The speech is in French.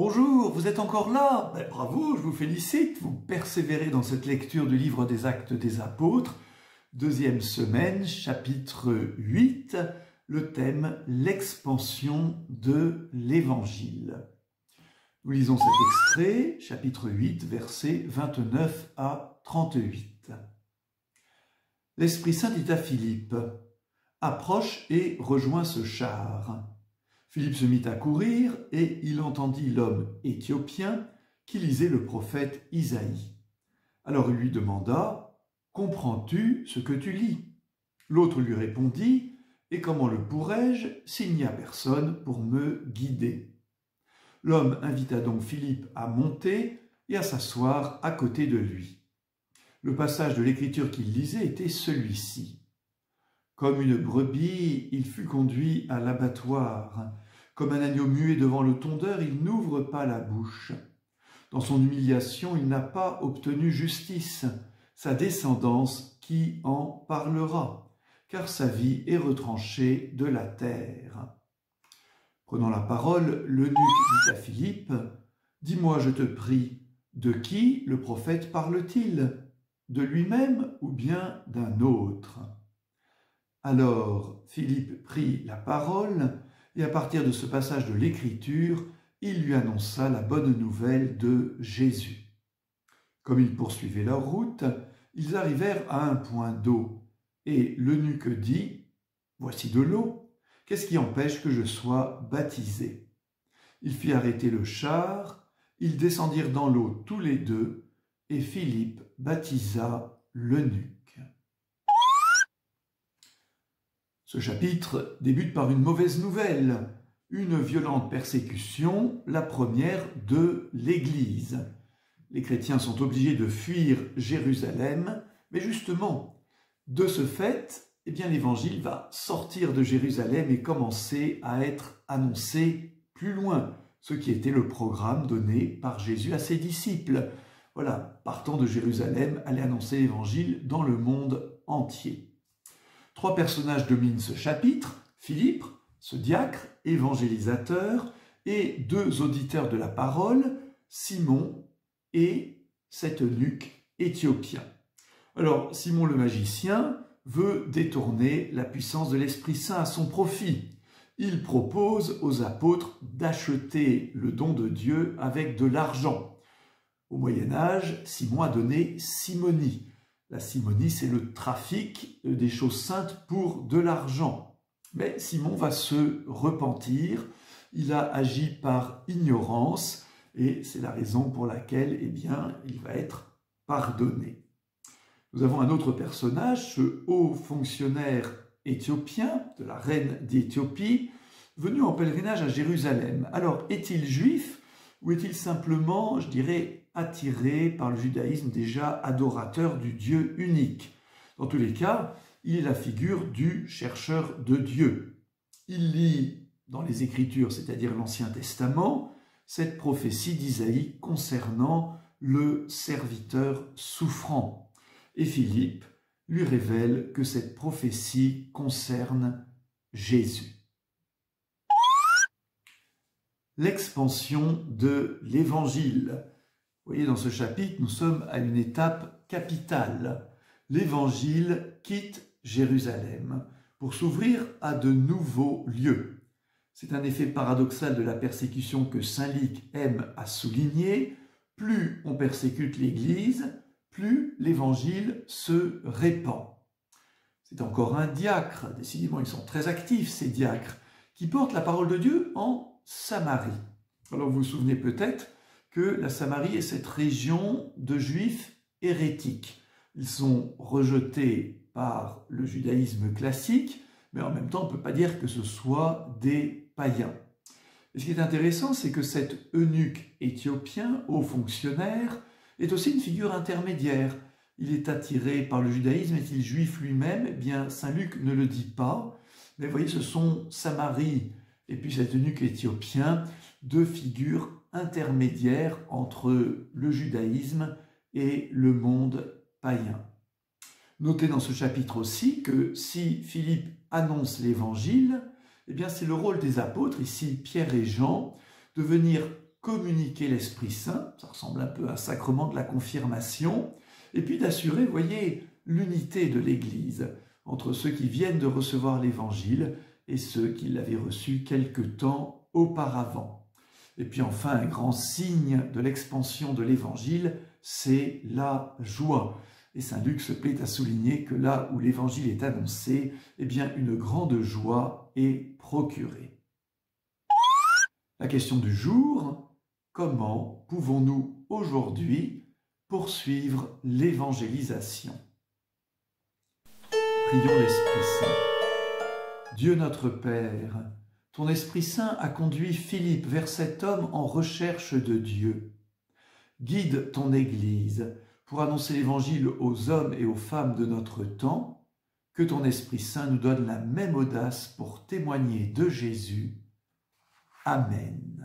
Bonjour, vous êtes encore là? Bravo, je vous félicite, vous persévérez dans cette lecture du livre des Actes des Apôtres, deuxième semaine, chapitre 8, le thème « L'expansion de l'Évangile ». Nous lisons cet extrait, chapitre 8, versets 29 à 38. L'Esprit Saint dit à Philippe « Approche et rejoins ce char ». Philippe se mit à courir et il entendit l'homme éthiopien qui lisait le prophète Isaïe. Alors il lui demanda « Comprends-tu ce que tu lis ?» L'autre lui répondit « Et comment le pourrais-je s'il n'y a personne pour me guider ?» L'homme invita donc Philippe à monter et à s'asseoir à côté de lui. Le passage de l'écriture qu'il lisait était celui-ci. Comme une brebis, il fut conduit à l'abattoir. Comme un agneau muet devant le tondeur, il n'ouvre pas la bouche. Dans son humiliation, il n'a pas obtenu justice. Sa descendance, qui en parlera? Car sa vie est retranchée de la terre. Prenant la parole, l'eunuque dit à Philippe, « Dis-moi, je te prie, de qui le prophète parle-t-il? De lui-même ou bien d'un autre ?» Alors Philippe prit la parole et à partir de ce passage de l'Écriture, il lui annonça la bonne nouvelle de Jésus. Comme ils poursuivaient leur route, ils arrivèrent à un point d'eau et l'eunuque dit « Voici de l'eau, qu'est-ce qui empêche que je sois baptisé ?» Il fit arrêter le char, ils descendirent dans l'eau tous les deux et Philippe baptisa l'eunuque. Ce chapitre débute par une mauvaise nouvelle, une violente persécution, la première de l'Église. Les chrétiens sont obligés de fuir Jérusalem, mais justement, de ce fait, l'Évangile va sortir de Jérusalem et commencer à être annoncé plus loin, ce qui était le programme donné par Jésus à ses disciples. Voilà, partant de Jérusalem, aller annoncer l'Évangile dans le monde entier. Trois personnages dominent ce chapitre, Philippe, ce diacre, évangélisateur, et deux auditeurs de la parole, Simon et cet eunuque éthiopien. Alors, Simon le magicien veut détourner la puissance de l'Esprit Saint à son profit. Il propose aux apôtres d'acheter le don de Dieu avec de l'argent. Au Moyen-Âge, Simon a donné simonie. La simonie, c'est le trafic des choses saintes pour de l'argent. Mais Simon va se repentir, il a agi par ignorance et c'est la raison pour laquelle il va être pardonné. Nous avons un autre personnage, ce haut fonctionnaire éthiopien de la reine d'Éthiopie, venu en pèlerinage à Jérusalem. Alors, est-il juif ou est-il simplement, je dirais, attiré par le judaïsme déjà adorateur du Dieu unique? Dans tous les cas, il est la figure du chercheur de Dieu. Il lit dans les Écritures, c'est-à-dire l'Ancien Testament, cette prophétie d'Isaïe concernant le serviteur souffrant. Et Philippe lui révèle que cette prophétie concerne Jésus. L'expansion de l'Évangile. Vous voyez, dans ce chapitre, nous sommes à une étape capitale. L'Évangile quitte Jérusalem pour s'ouvrir à de nouveaux lieux. C'est un effet paradoxal de la persécution que saint Luc aime à souligner. Plus on persécute l'Église, plus l'Évangile se répand. C'est encore un diacre, décidément ils sont très actifs ces diacres, qui portent la parole de Dieu en Samarie. Alors vous vous souvenez peut-être que la Samarie est cette région de juifs hérétiques. Ils sont rejetés par le judaïsme classique, mais en même temps, on ne peut pas dire que ce soit des païens. Et ce qui est intéressant, c'est que cet eunuque éthiopien, haut fonctionnaire, est aussi une figure intermédiaire. Il est attiré par le judaïsme, est-il juif lui-même? Eh bien, saint Luc ne le dit pas, mais vous voyez, ce sont Samarie et puis cet eunuque éthiopien, deux figures intermédiaires entre le judaïsme et le monde païen. Notez dans ce chapitre aussi que si Philippe annonce l'Évangile, eh bien c'est le rôle des apôtres, ici Pierre et Jean, de venir communiquer l'Esprit Saint, ça ressemble un peu à un sacrement de la confirmation, et puis d'assurer, vous voyez, l'unité de l'Église entre ceux qui viennent de recevoir l'Évangile et ceux qui l'avaient reçu quelque temps auparavant. Et puis enfin, un grand signe de l'expansion de l'Évangile, c'est la joie. Et saint Luc se plaît à souligner que là où l'Évangile est annoncé, eh bien une grande joie est procurée. La question du jour, comment pouvons-nous aujourd'hui poursuivre l'évangélisation? Prions l'Esprit Saint. Dieu notre Père, ton Esprit Saint a conduit Philippe vers cet homme en recherche de Dieu. Guide ton Église pour annoncer l'Évangile aux hommes et aux femmes de notre temps, que ton Esprit Saint nous donne la même audace pour témoigner de Jésus. Amen.